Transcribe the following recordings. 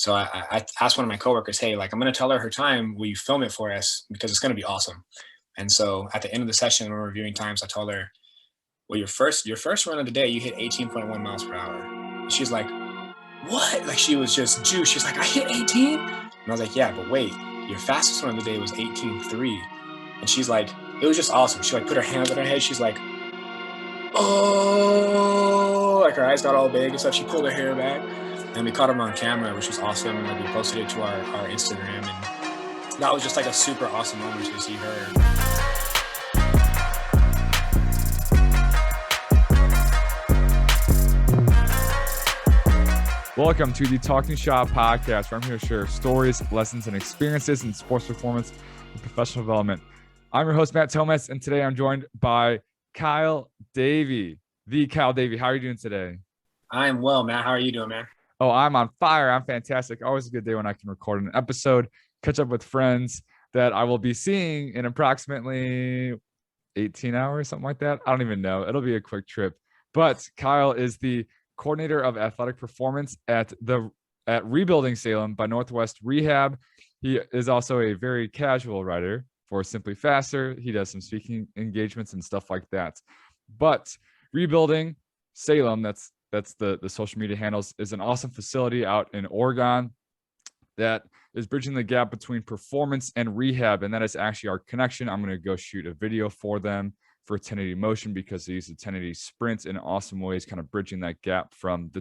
So I asked one of my coworkers, hey, like I'm gonna tell her her time. Will you film it for us because it's gonna be awesome? And so at the end of the session, when we're reviewing times, I told her, well, your first run of the day, you hit 18.1 miles per hour. And she's like, what? Like she was just juiced. She's like, I hit 18? And I was like, yeah, but wait, your fastest run of the day was 18.3. And she's like, it was just awesome. She like put her hands on her head. She's like, oh, like her eyes got all big and stuff. She pulled her hair back. And we caught him on camera, which was awesome. And like we posted it to our Instagram. And that was just like a super awesome moment to see her. Welcome to the Talking Shop podcast, where I'm here to share stories, lessons, and experiences in sports performance and professional development. I'm your host, Matt Tometz, and today I'm joined by Kyle Davey, the Kyle Davey. How are you doing today? I'm well, Matt. How are you doing, man? Oh, I'm on fire. I'm fantastic. Always a good day when I can record an episode, catch up with friends that I will be seeing in approximately 18 hours, something like that. I don't even know. It'll be a quick trip. But Kyle is the coordinator of athletic performance at Rebuilding Salem by Northwest Rehab. He is also a very casual writer for Simply Faster. He does some speaking engagements and stuff like that. But Rebuilding Salem, that's the social media handles, is an awesome facility out in Oregon that is bridging the gap between performance and rehab, and that is actually our connection. I'm going to go shoot a video for them for 1080 motion because they use the 1080 sprint in awesome ways, kind of bridging that gap from the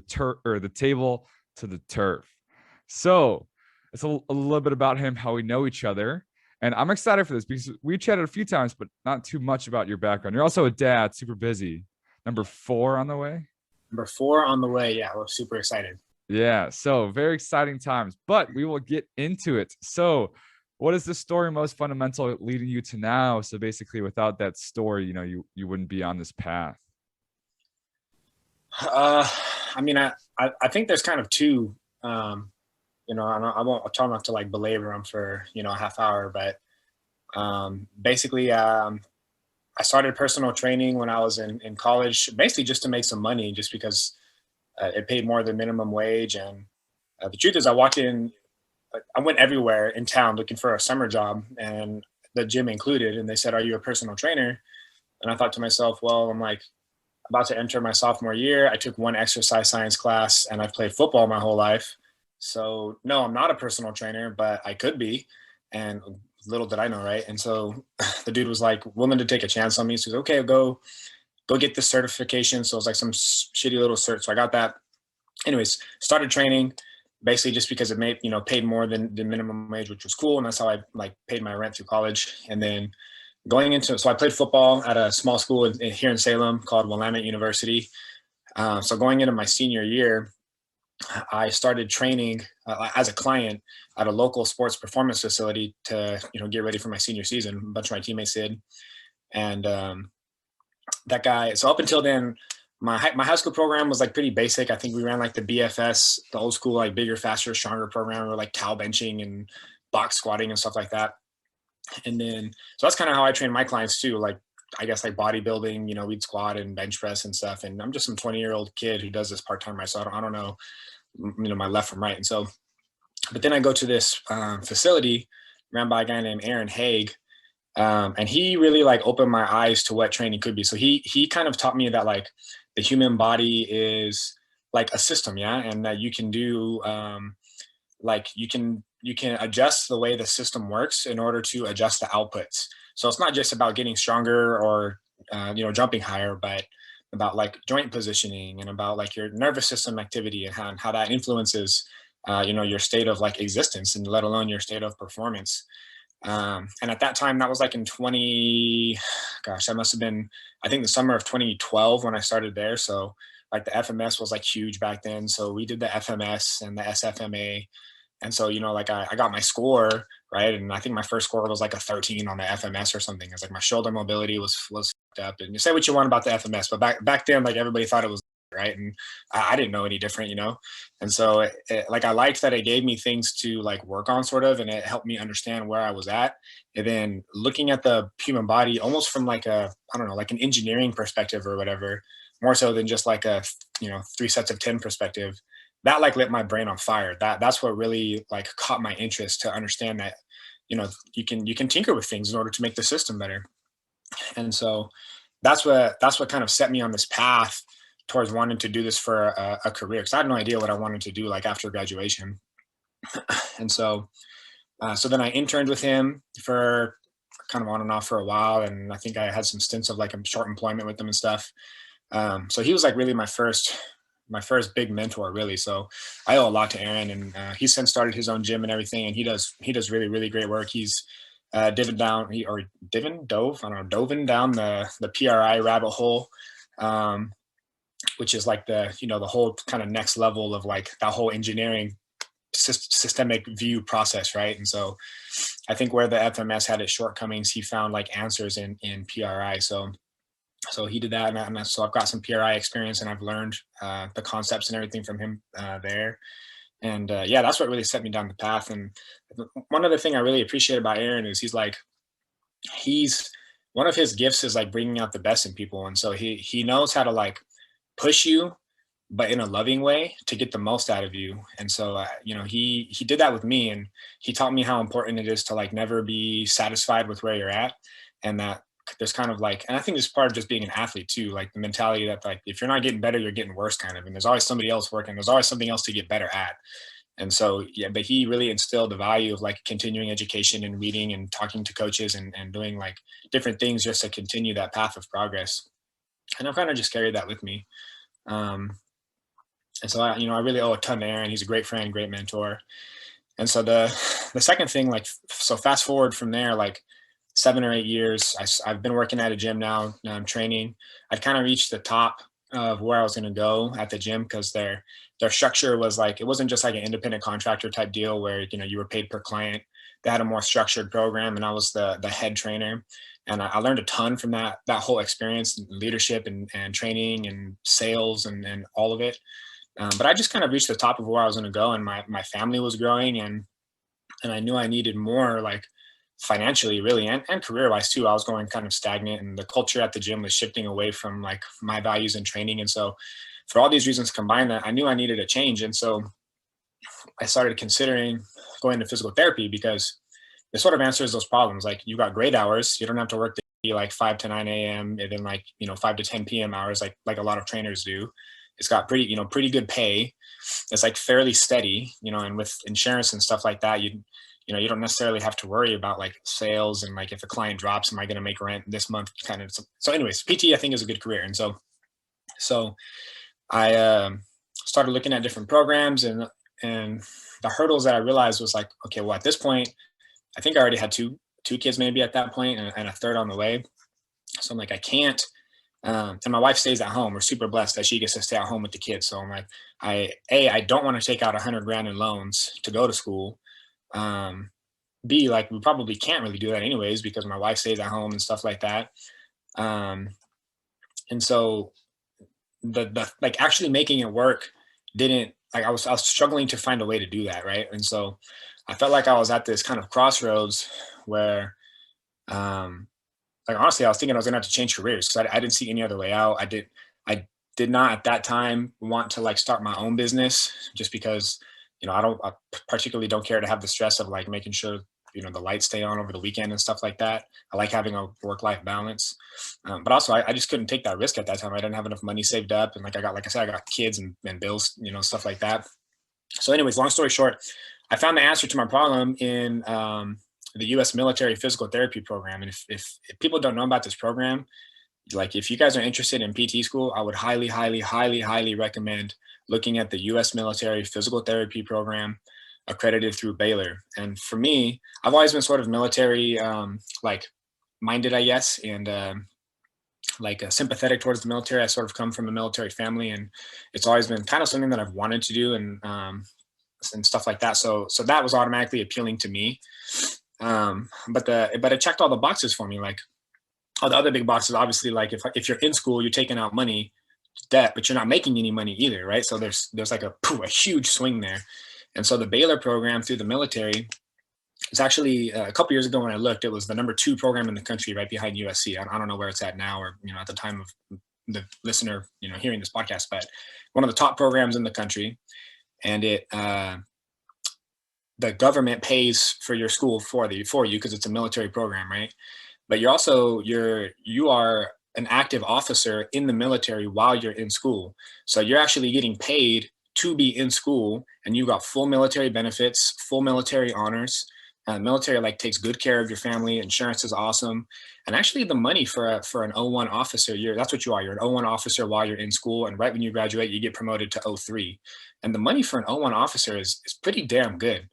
table to the turf. So it's a little bit about him, how we know each other. And I'm excited for this because we chatted a few times, but not too much about your background. You're also a dad, super busy. Number 4 on the way? Number 4 on the way. Yeah, we're super excited. Yeah, so very exciting times, but we will get into it. So what is the story most fundamental leading you to now? So basically, without that story, you wouldn't be on this path. I mean, I think there's kind of two. I won't try not to like belabor them for a half hour, but basically, I started personal training when I was in college, basically just to make some money, just because it paid more than minimum wage. And the truth is, I went everywhere in town looking for a summer job, and the gym included. And they said, "Are you a personal trainer?" And I thought to myself, well, I'm like about to enter my sophomore year. I took one exercise science class, and I've played football my whole life. So no, I'm not a personal trainer, but I could be. And little did I know, right? And so the dude was like willing to take a chance on me. So he said, okay, go get this certification. So it was like some shitty little cert. So I got that. Anyways, started training. Basically just because it paid more than the minimum wage, which was cool. And that's how I like paid my rent through college. And then so I played football at a small school here in Salem called Willamette University. So going into my senior year, I started training as a client at a local sports performance facility to, get ready for my senior season. A bunch of my teammates did. And that guy, so up until then, my high school program was like pretty basic. I think we ran like the BFS, the old school, like bigger, faster, stronger program, or like cow benching and box squatting and stuff like that. And then, so that's kind of how I train my clients too. Like, I guess like bodybuilding, we'd squat and bench press and stuff. And I'm just some 20-year-old kid who does this part-time, right? So I don't know, my left from right. And so, but then I go to this facility ran by a guy named Aaron Haig. And he really like opened my eyes to what training could be. So he kind of taught me that like the human body is like a system, yeah, and that you can do like you can adjust the way the system works in order to adjust the outputs. So it's not just about getting stronger or jumping higher, but about like joint positioning and about like your nervous system activity and how that influences your state of like existence, and let alone your state of performance. And at that time, that was like in that must have been, I think, the summer of 2012 when I started there. So like the FMS was like huge back then. So we did the FMS and the SFMA. And so, like I got my score, right? And I think my first score was like a 13 on the FMS or something. It's like my shoulder mobility was fucked up. And you say what you want about the FMS, but back then, like everybody thought it was right. And I didn't know any different, And so like, I liked that it gave me things to like work on sort of, and it helped me understand where I was at. And then looking at the human body almost from like I don't know, like an engineering perspective or whatever, more so than just like a, 3 sets of 10 perspective. that like lit my brain on fire. That's what really like caught my interest, to understand that, you can tinker with things in order to make the system better. And so that's what kind of set me on this path towards wanting to do this for a career, because I had no idea what I wanted to do like after graduation. And so then I interned with him for kind of on and off for a while, and I think I had some stints of like a short employment with him and stuff. So he was like really my first big mentor, really. So I owe a lot to Aaron, and he's since started his own gym and everything, and he does really really great work. He's divin down he or divin dove I don't know dovin down the PRI rabbit hole, um, which is like the whole kind of next level of like that whole engineering systemic view process, right? And so I think where the FMS had its shortcomings, he found like answers in PRI. So he did that, so I've got some PRI experience, and I've learned the concepts and everything from him there. And yeah, that's what really set me down the path. And one other thing I really appreciate about Aaron is he's one of his gifts is like bringing out the best in people, and so he knows how to like push you, but in a loving way, to get the most out of you. And so he did that with me, and he taught me how important it is to like never be satisfied with where you're at, and that there's kind of like, and I think it's part of just being an athlete too, like the mentality that like if you're not getting better, you're getting worse, kind of, and there's always somebody else working, there's always something else to get better at. And so yeah, but he really instilled the value of like continuing education and reading and talking to coaches, and doing like different things just to continue that path of progress. And I've kind of just carried that with me. um, and so I really owe a ton to Aaron. He's a great friend, great mentor. And so the second thing, like, so fast forward from there, like 7 or 8 years, I've been working at a gym now I'm training. I'd kind of reached the top of where I was going to go at the gym, because their structure was like, it wasn't just like an independent contractor type deal where you were paid per client. They had a more structured program, and I was the head trainer. And I learned a ton from that whole experience, leadership and training and sales and all of it. But I just kind of reached the top of where I was going to go, and my family was growing, and I knew I needed more, like financially, really, and career wise too. I was going kind of stagnant, and the culture at the gym was shifting away from like my values and training. And so, for all these reasons combined, that I knew I needed a change. And so I started considering going to physical therapy, because it sort of answers those problems. Like, you got great hours, you don't have to work the like 5 to 9 a.m. and then like 5 to 10 p.m. hours, like a lot of trainers do. It's got pretty good pay. It's like fairly steady, and with insurance and stuff like that, you don't necessarily have to worry about like sales, and like if a client drops, am I going to make rent this month, kind of. So anyways, PT I think is a good career. And so I started looking at different programs, and the hurdles that I realized was like, okay, well, at this point, I think I already had two kids maybe at that point, and a third on the way. So I'm like, I can't. And my wife stays at home. We're super blessed that she gets to stay at home with the kids. So I'm like, I don't want to take out 100 grand in loans to go to school. Um, B, like, we probably can't really do that anyways, because my wife stays at home and stuff like that. Um, and so the like actually making it work didn't, like, I was struggling to find a way to do that, right? And so I felt like I was at this kind of crossroads where, um, like, honestly, I was thinking I was gonna have to change careers, because I didn't see any other way out. I did not at that time want to like start my own business, just because I particularly don't care to have the stress of like making sure the lights stay on over the weekend and stuff like that. I like having a work-life balance, but also I just couldn't take that risk at that time. I didn't have enough money saved up, and like I said, I got kids and bills, stuff like that. So anyways, long story short, I found the answer to my problem in the U.S. military physical therapy program. And if people don't know about this program, like, if you guys are interested in PT school, I would highly, highly, highly, highly recommend looking at the U.S. military physical therapy program, accredited through Baylor. And for me, I've always been sort of military, like, minded, I guess, and like sympathetic towards the military. I sort of come from a military family, and it's always been kind of something that I've wanted to do, and stuff like that. So that was automatically appealing to me. But it checked all the boxes for me. Like, all the other big boxes, obviously, like if you're in school, you're taking out money, debt, but you're not making any money either, right? So there's like a huge swing there. And so the Baylor program through the military, it's actually a couple years ago when I looked, it was the #2 program in the country, right behind USC. I don't know where it's at now, or at the time of the listener hearing this podcast, but one of the top programs in the country. and the government pays for your school for you because it's a military program, right? But you are an active officer in the military while you're in school. So you're actually getting paid to be in school, and you got full military benefits, full military honors. Military like takes good care of your family. Insurance is awesome, and actually the money for an O1 officer, that's what you are. You're an O1 officer while you're in school, and right when you graduate, you get promoted to O3. And the money for an O1 officer is pretty damn good.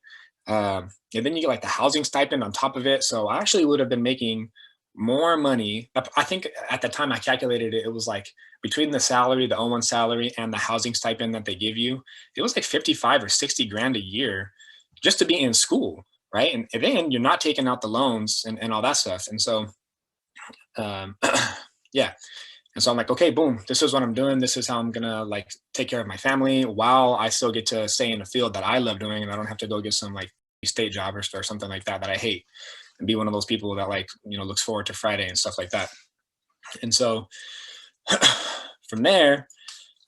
And then you get like the housing stipend on top of it. So I actually would have been making more money. I think at the time I calculated it, it was like between the salary, the O1 salary, and the housing stipend that they give you, it was like 55 or 60 grand a year just to be in school, right? And then you're not taking out the loans and all that stuff. And so, um, yeah. And so I'm like, okay, boom, this is what I'm doing. This is how I'm gonna like take care of my family while I still get to stay in a field that I love doing, and I don't have to go get some like state job or something like that I hate, and be one of those people that like, looks forward to Friday and stuff like that. And so from there,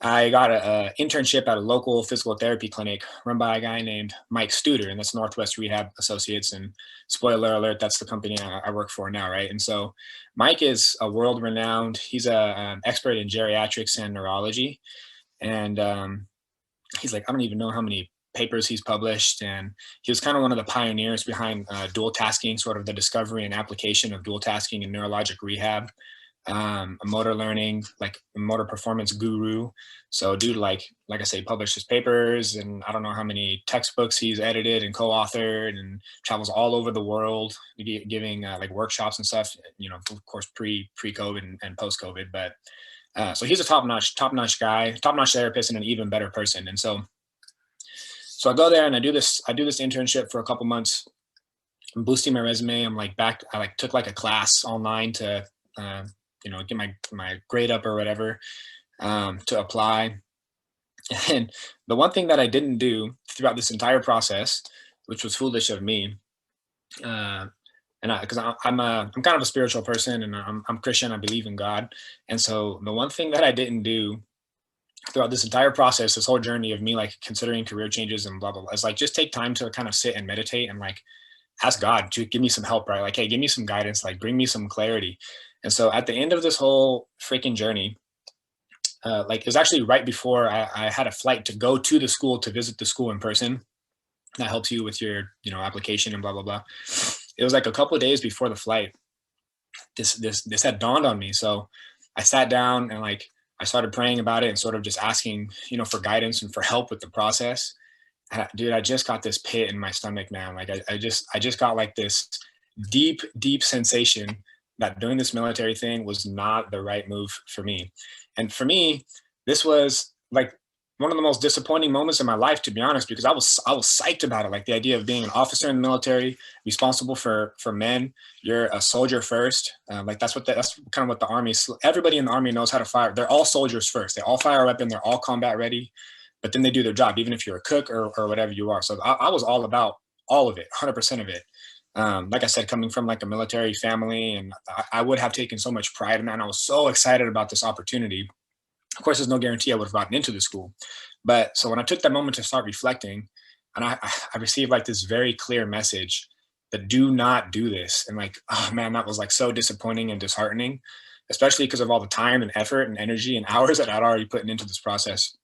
I got an internship at a local physical therapy clinic run by a guy named Mike Studer, and that's Northwest Rehab Associates. And spoiler alert, that's the company I work for now, right? And so Mike is a world-renowned. He's a expert in geriatrics and neurology, and he's like, I don't even know how many papers he's published, and he was kind of one of the pioneers behind dual tasking, sort of the discovery and application of dual tasking in neurologic rehab. A motor learning, like a motor performance guru. So dude, like I say, published his papers, and I don't know how many textbooks he's edited and co-authored, and travels all over the world giving like workshops and stuff, of course pre-COVID and post-COVID. But so he's a top-notch guy, top-notch therapist, and an even better person. And so I go there and I do this internship for a couple months. I'm boosting my resume. I'm like I like took like a class online to get my grade up or whatever, to apply. And the one thing that I didn't do throughout this entire process, which was foolish of me, because I'm kind of a spiritual person, and I'm Christian. I believe in God, and so the one thing that I didn't do throughout this entire process, this whole journey of me like considering career changes and blah blah blah, is like just take time to kind of sit and meditate and like ask God to give me some help, right? Like, hey, give me some guidance, like bring me some clarity. And so at the end of this whole freaking journey, like it was actually right before I had a flight to go to the school to visit the school in person. That helps you with your, application and blah, blah, blah. It was like a couple of days before the flight. This had dawned on me. So I sat down and like, I started praying about it and sort of just asking, for guidance and for help with the process. And dude, I just got this pit in my stomach, man. Like I just got like this deep sensation that doing this military thing was not the right move for me. And for me, this was like one of the most disappointing moments in my life, to be honest, because I was psyched about it. Like the idea of being an officer in the military, responsible for men. You're a soldier first. Like that's kind of what the Army. Everybody in the Army knows how to fire. They're all soldiers first. They all fire a weapon. They're all combat ready. But then they do their job, even if you're a cook or whatever you are. So I was all about all of it, 100% of it. Like I said, coming from like a military family, and I would have taken so much pride in that. And I was so excited about this opportunity. Of course, there's no guarantee I would have gotten into the school. But so when I took that moment to start reflecting, and I received like this very clear message that do not do this. And like, oh man, that was like so disappointing and disheartening, especially because of all the time and effort and energy and hours that I'd already put into this process.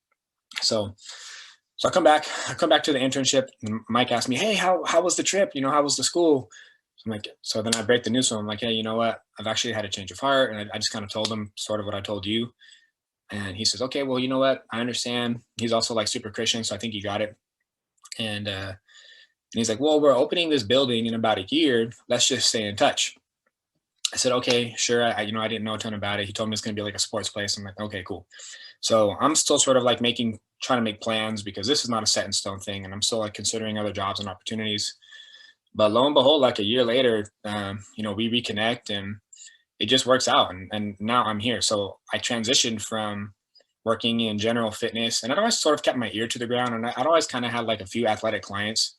So I come back to the internship, and Mike asked me, hey, how was the trip? How was the school? So I'm like, so then I break the news to him. I'm like, hey, you know what? I've actually had a change of heart. And I just kind of told him sort of what I told you. And he says, okay, well, you know what? I understand. He's also like super Christian, so I think he got it. And he's like, well, we're opening this building in about a year. Let's just stay in touch. I said, okay, sure. I didn't know a ton about it. He told me it's going to be like a sports place. I'm like, okay, cool. So I'm still sort of like trying to make plans, because this is not a set in stone thing. And I'm still like considering other jobs and opportunities. But lo and behold, like a year later, we reconnect and it just works out. And now I'm here. So I transitioned from working in general fitness, and I'd always sort of kept my ear to the ground, and I'd always kind of had like a few athletic clients.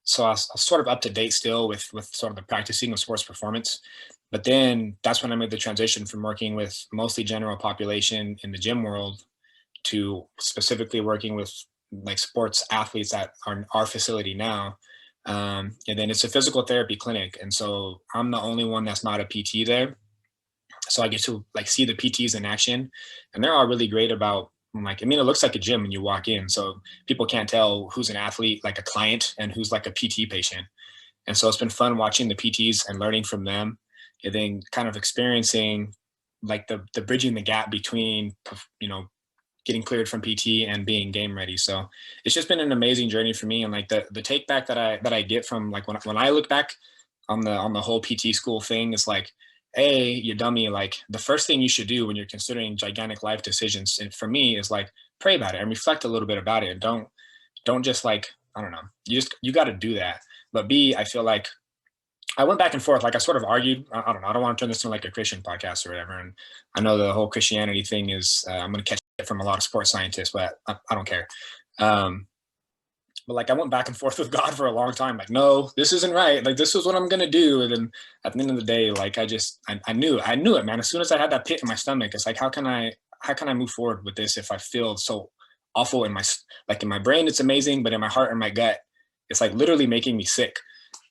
So I was sort of up to date still with sort of the practicing of sports performance. But then that's when I made the transition from working with mostly general population in the gym world to specifically working with like sports athletes at our facility now. And then it's a physical therapy clinic. And so I'm the only one that's not a PT there. So I get to like see the PTs in action, and they're all really great about like, I mean, it looks like a gym when you walk in. So people can't tell who's an athlete, like a client, and who's like a PT patient. And so it's been fun watching the PTs and learning from them, and then kind of experiencing like the bridging the gap between, you know, getting cleared from PT and being game ready. So it's just been an amazing journey for me. And like the take back that I get from like when I look back on the whole PT school thing is like, hey, you dummy, like the first thing you should do when you're considering gigantic life decisions, and for me, is like pray about it and reflect a little bit about it. And don't just like, I don't know, you got to do that. But B, I feel like I went back and forth. Like I sort of argued. I don't know. I don't want to turn this into like a Christian podcast or whatever. And I know the whole Christianity thing is, I'm going to catch it from a lot of sports scientists, but I don't care. But like I went back and forth with God for a long time. Like, no, this isn't right. Like this is what I'm going to do. And then at the end of the day, like I knew it, man. As soon as I had that pit in my stomach, it's like, how can I move forward with this if I feel so awful in my brain? It's amazing, but in my heart and my gut, it's like literally making me sick.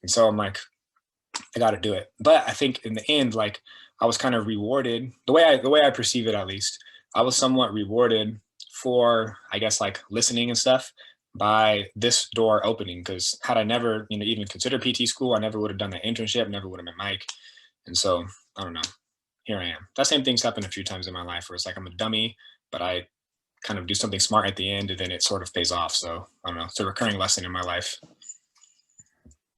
And so I'm like, I got to do it. But I think in the end, like I was kind of rewarded the way I perceive it, at least. I was somewhat rewarded for, I guess, like listening and stuff by this door opening. Because had I never, you know, even considered PT school, I never would have done that internship, never would have met Mike. And so I don't know. Here I am. That same thing's happened a few times in my life where it's like I'm a dummy, but I kind of do something smart at the end, and then it sort of pays off. So I don't know. It's a recurring lesson in my life.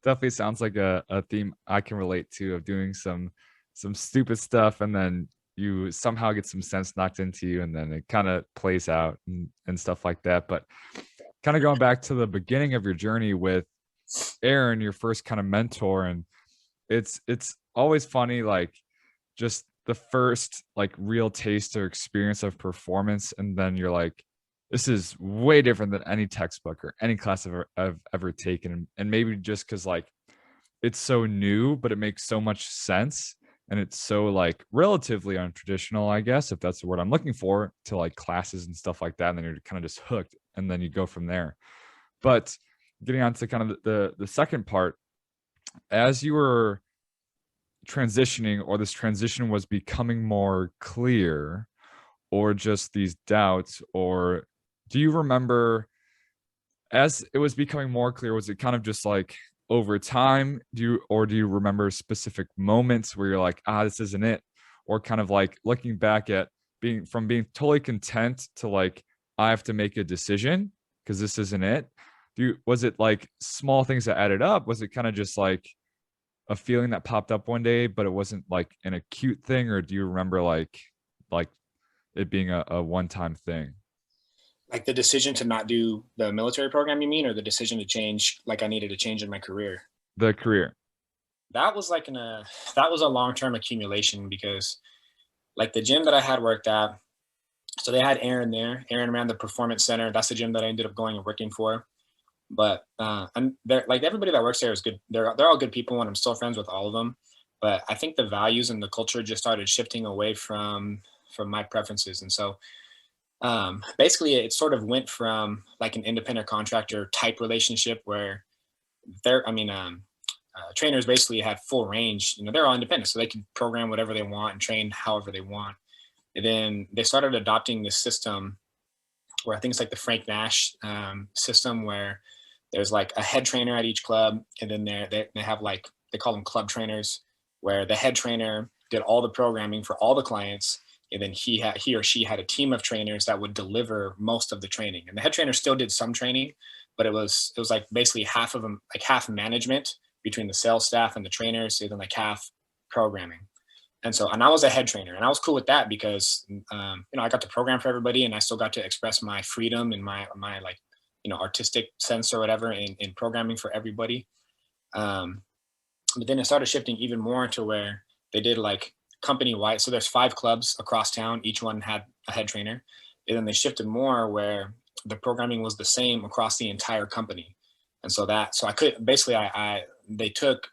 Definitely sounds like a theme I can relate to, of doing some stupid stuff and then you somehow get some sense knocked into you and then it kind of plays out and stuff like that. But kind of going back to the beginning of your journey with Aaron, your first kind of mentor, and it's always funny, like just the first like real taste or experience of performance, and then you're like, this is way different than any textbook or any class I've ever taken. And maybe just because like it's so new, but it makes so much sense. And it's so like relatively untraditional, I guess, if that's the word I'm looking for, to like classes and stuff like that. And then you're kind of just hooked and then you go from there. But getting on to kind of the second part, as you were transitioning, or this transition was becoming more clear, or just these doubts, or do you remember as it was becoming more clear, was it kind of just like over time? Do you remember specific moments where you're like, this isn't it? Or kind of like looking back at being totally content to like, I have to make a decision because this isn't it. Was it like small things that added up? Was it kind of just like a feeling that popped up one day, but it wasn't like an acute thing? Or do you remember like it being a one-time thing? Like the decision to not do the military program, you mean, or the decision to change, like I needed to change in my career? The career. That was like that was a long-term accumulation, because like the gym that I had worked at, so they had Aaron there. Aaron ran the performance center. That's the gym that I ended up going and working for. But and they're like, everybody that works there is good. They're all good people, and I'm still friends with all of them. But I think the values and the culture just started shifting away from my preferences. And so basically it sort of went from like an independent contractor type relationship where trainers basically had full range. You know, they're all independent, so they can program whatever they want and train however they want. And then they started adopting this system where I think it's like the Frank Nash system, where there's like a head trainer at each club, and then they have like, they call them club trainers, where the head trainer did all the programming for all the clients, and then he or she had a team of trainers that would deliver most of the training. And the head trainer still did some training, but it was like basically half of them, like half management between the sales staff and the trainers, and then like half programming. And I was a head trainer, and I was cool with that because, I got to program for everybody, and I still got to express my freedom and my like, artistic sense or whatever in programming for everybody. But then it started shifting even more to where they did like company wide. So there's 5 clubs across town. Each one had a head trainer. And then they shifted more where the programming was the same across the entire company. And so I could basically, they took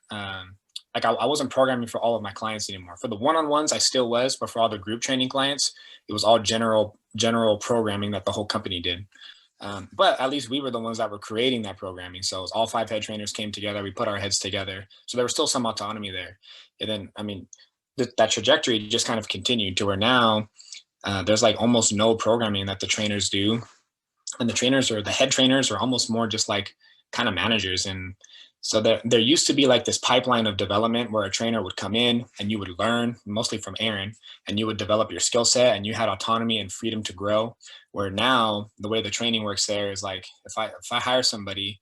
like I wasn't programming for all of my clients anymore. For the one-on-ones, I still was, but for all the group training clients, it was all general programming that the whole company did. But at least we were the ones that were creating that programming. So it was all 5 head trainers came together. We put our heads together. So there was still some autonomy there. And then, I mean, that trajectory just kind of continued to where now there's like almost no programming that the trainers do. And the trainers or the head trainers are almost more just like kind of managers. And so there used to be like this pipeline of development where a trainer would come in and you would learn mostly from Aaron, and you would develop your skill set and you had autonomy and freedom to grow. Where now the way the training works there is like, if I hire somebody,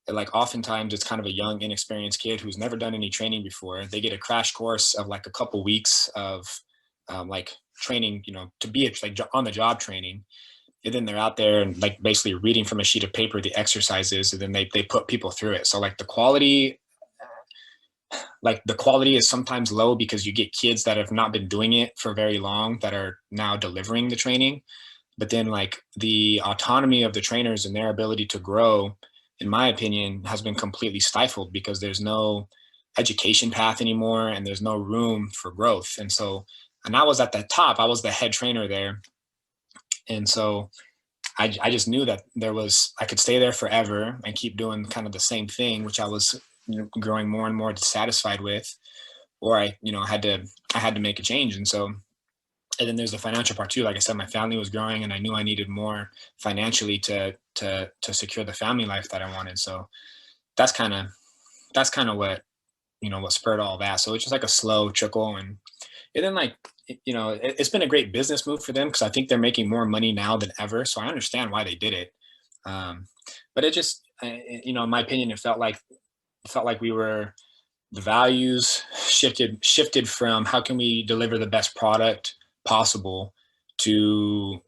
like oftentimes it's kind of a young, inexperienced kid who's never done any training before. They get a crash course of like a couple weeks of like training, to be like on the job training. And then they're out there and like basically reading from a sheet of paper the exercises, and then they put people through it. So like the quality is sometimes low because you get kids that have not been doing it for very long that are now delivering the training. But then like the autonomy of the trainers and their ability to grow, in my opinion, has been completely stifled because there's no education path anymore and there's no room for growth. And I was at the top, I was the head trainer there. And so I just knew that I could stay there forever and keep doing kind of the same thing, which I was growing more and more dissatisfied with, or I had to make a change. And then there's the financial part too. Like I said, my family was growing and I knew I needed more financially to secure the family life that I wanted. So that's kind of what, what spurred all that. So it's just like a slow trickle. And then like, it's been a great business move for them because I think they're making more money now than ever. So I understand why they did it. But it just, in my opinion, it felt like the values shifted from how can we deliver the best product possible to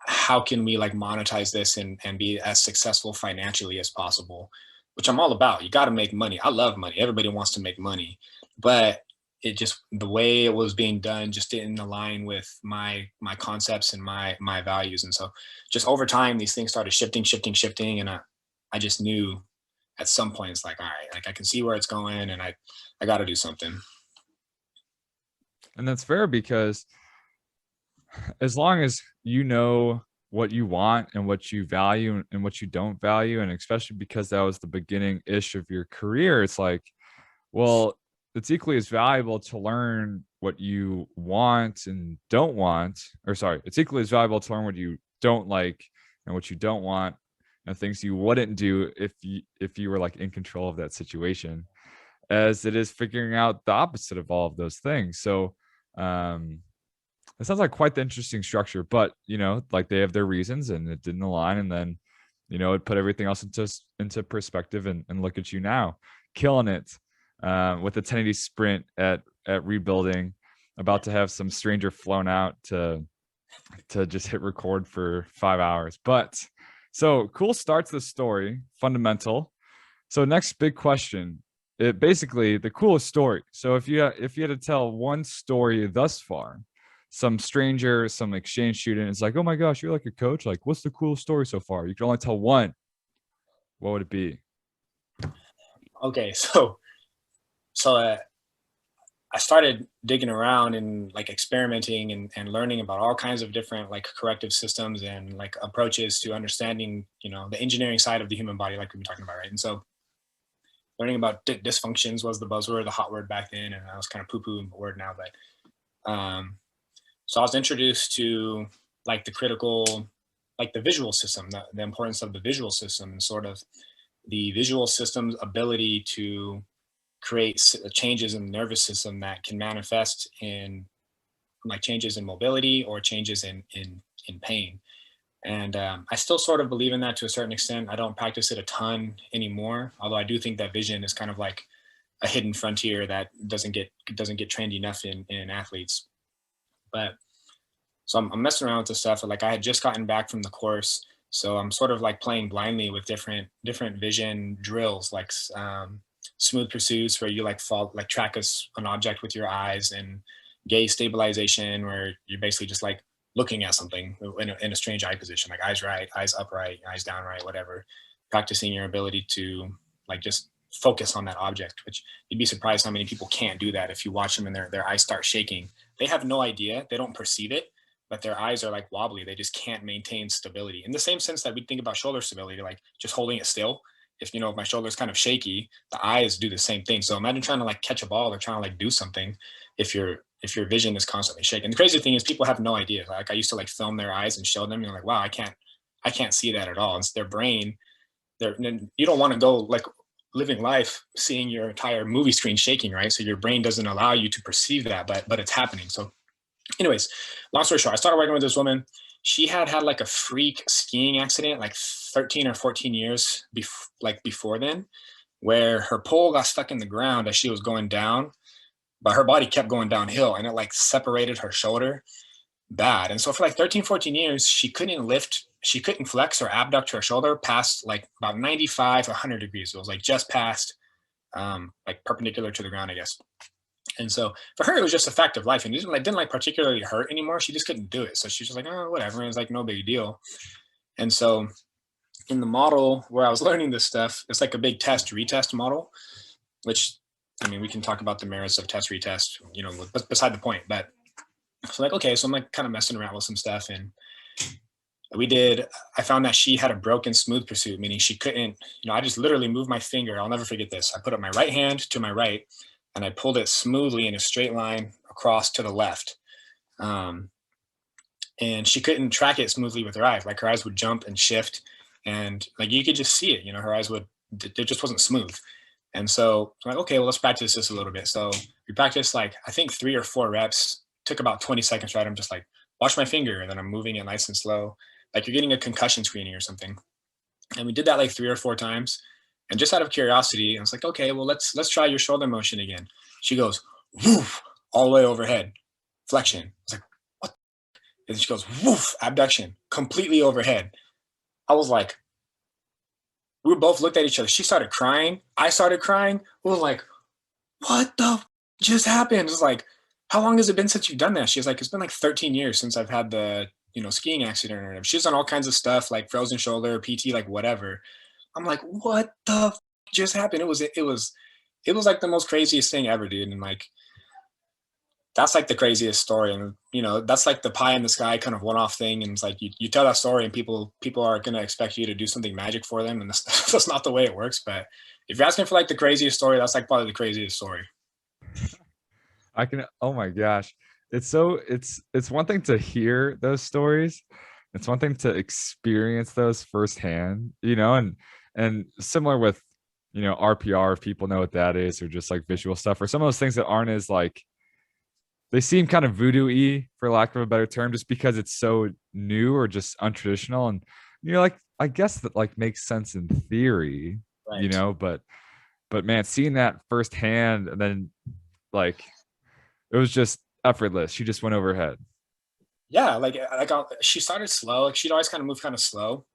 how can we like monetize this and be as successful financially as possible, which I'm all about. You got to make money. I love money. Everybody wants to make money, but the way it was being done just didn't align with my concepts and my values. And so just over time, these things started shifting. And I just knew at some point it's like, all right, like I can see where it's going and I got to do something. And that's fair because as long as you know what you want and what you value and what you don't value, and especially because that was the beginning ish of your career, it's like, well, it's equally as valuable to learn what you want and don't want, or sorry, it's equally as valuable to learn what you don't like and what you don't want and things you wouldn't do if you were like in control of that situation, as it is figuring out the opposite of all of those things. So it sounds like quite the interesting structure, but like they have their reasons and it didn't align, and then it put everything else into perspective, and look at you now killing it with a 1080 sprint at rebuilding, about to have some stranger flown out to just hit record for 5 hours. But so cool start to the story, fundamental. So next big question, basically the coolest story. So if you had to tell one story thus far, some stranger, some exchange student, it's like, oh my gosh, you're like a coach, like what's the coolest story so far? You can only tell one. What would it be? Okay, so I started digging around and like experimenting and learning about all kinds of different like corrective systems and like approaches to understanding, the engineering side of the human body, like we've been talking about, right? And so learning about dysfunctions was the buzzword, the hot word back then, and I was kind of poo-pooing the word now, but so I was introduced to like the critical, like the visual system, the importance of the visual system, and sort of the visual system's ability to create changes in the nervous system that can manifest in like changes in mobility or changes in pain. And I still sort of believe in that to a certain extent. I don't practice it a ton anymore, although I do think that vision is kind of like a hidden frontier that doesn't get trained enough in athletes. But so I'm messing around with this stuff. Like I had just gotten back from the course, so I'm sort of like playing blindly with different vision drills, like smooth pursuits where you like track an object with your eyes, and gaze stabilization where you're basically just like looking at something in a strange eye position, like eyes right, eyes upright, eyes down right, whatever. Practicing your ability to like just focus on that object, which you'd be surprised how many people can't do that. If you watch them and their eyes start shaking, they have no idea, they don't perceive it, but their eyes are like wobbly. They just can't maintain stability in the same sense that we think about shoulder stability, like just holding it still. If if my shoulder's kind of shaky, the eyes do the same thing. So imagine trying to like catch a ball or trying to like do something if your vision is constantly shaking. The crazy thing is people have no idea. Like I used to like film their eyes and show them, and like, wow, I can't see that at all. It's their brain. You don't want to go like living life seeing your entire movie screen shaking, right? So your brain doesn't allow you to perceive that, but it's happening. So anyways, long story short, I started working with this woman. She had like a freak skiing accident like 13 or 14 years before then, where her pole got stuck in the ground as she was going down, but her body kept going downhill and it like separated her shoulder bad. And so for like 13, 14 years, she couldn't flex or abduct her shoulder past like about 95, 100 degrees. It was like just past like perpendicular to the ground, I guess. And so for her, it was just a fact of life, and it didn't like particularly hurt anymore. She just couldn't do it. So she was just like, oh, whatever. And it's like no big deal. And so in the model where I was learning this stuff, it's like a big test retest model, which I mean, we can talk about the merits of test retest, beside the point. But so like, okay, so I'm like kind of messing around with some stuff, and I found that she had a broken smooth pursuit, meaning she couldn't, I just literally moved my finger. I'll never forget this. I put up my right hand to my right, and I pulled it smoothly in a straight line across to the left. And she couldn't track it smoothly with her eyes. Like her eyes would jump and shift, and like you could just see it, her eyes it just wasn't smooth. And so I'm like, okay, well, let's practice this a little bit. So we practiced like, I think 3 or 4 reps, took about 20 seconds, right? I'm just like, watch my finger. And then I'm moving it nice and slow. Like you're getting a concussion screening or something. And we did that like 3 or 4 times. And just out of curiosity, I was like, okay, well, let's try your shoulder motion again. She goes, woof, all the way overhead, flexion. I was like, what? And then she goes, woof, abduction, completely overhead. I was like, we both looked at each other. She started crying. I started crying. We were like, what the just happened? It was like, how long has it been since you've done that? She was like, it's been like 13 years since I've had the, skiing accident or whatever. She's done all kinds of stuff like frozen shoulder, PT, like whatever. I'm like, what the just happened? It was like the most craziest thing ever, dude. And like, that's like the craziest story. And, that's like the pie in the sky kind of one-off thing. And it's like, you tell that story and people are going to expect you to do something magic for them. And that's not the way it works. But if you're asking for like the craziest story, that's like probably the craziest story. Oh my gosh. It's one thing to hear those stories. It's one thing to experience those firsthand, and similar with, RPR, if people know what that is, or just like visual stuff, or some of those things that aren't as like, they seem kind of voodoo-y, for lack of a better term, just because it's so new or just untraditional. And you're like, I guess that like makes sense in theory, right. but man, seeing that firsthand, and then like, it was just effortless. She just went overhead. Yeah. She started slow. Like she'd always kind of move kind of slow.